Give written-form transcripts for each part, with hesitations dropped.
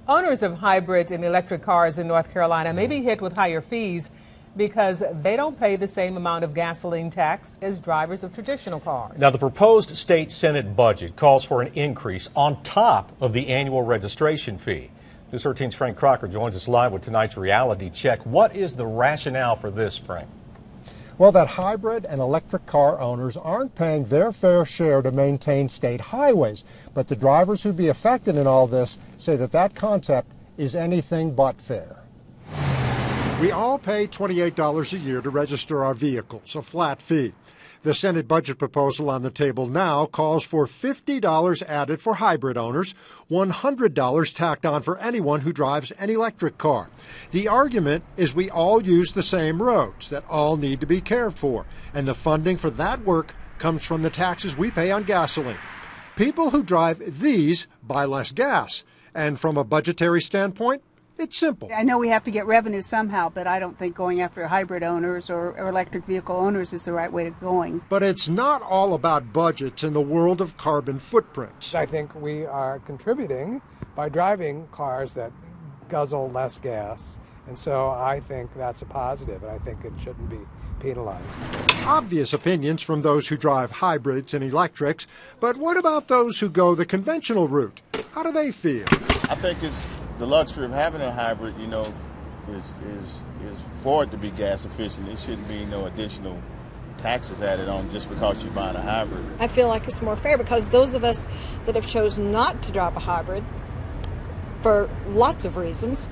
Owners of hybrid and electric cars in North Carolina may be hit with higher fees because they don't pay the same amount of gasoline tax as drivers of traditional cars. Now, the proposed state Senate budget calls for an increase on top of the annual registration fee. News 13's Frank Crocker joins us live with tonight's reality check. What is the rationale for this, Frank? Well, that hybrid and electric car owners aren't paying their fair share to maintain state highways. But the drivers who'd be affected in all this say that that concept is anything but fair. We all pay $28 a year to register our vehicles, a flat fee. The Senate budget proposal on the table now calls for $50 added for hybrid owners, $100 tacked on for anyone who drives an electric car. The argument is we all use the same roads that all need to be cared for, and the funding for that work comes from the taxes we pay on gasoline. People who drive these buy less gas, and from a budgetary standpoint, it's simple. I know we have to get revenue somehow, but I don't think going after hybrid owners or electric vehicle owners is the right way to going. But it's not all about budgets in the world of carbon footprints. I think we are contributing by driving cars that guzzle less gas. And so I think that's a positive, and I think it shouldn't be penalized. Obvious opinions from those who drive hybrids and electrics, but what about those who go the conventional route? How do they feel? I think it's the luxury of having a hybrid, is for it to be gas efficient. It shouldn't be no additional taxes added on just because you're buying a hybrid. I feel like it's more fair because those of us that have chosen not to drive a hybrid for lots of reasons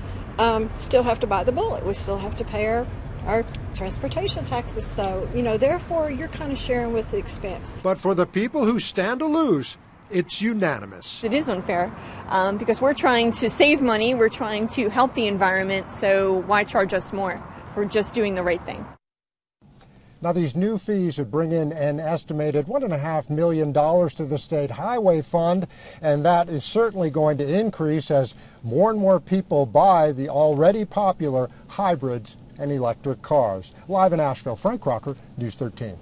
still have to bite the bullet. We still have to pay our transportation taxes. So, therefore you're kind of sharing with the expense. But for the people who stand to lose, it's unanimous. It is unfair because we're trying to save money, we're trying to help the environment, so why charge us more for just doing the right thing? Now, these new fees would bring in an estimated $1.5 million to the state highway fund, and that is certainly going to increase as more and more people buy the already popular hybrids and electric cars. Live in Asheville, Frank Crocker, News 13.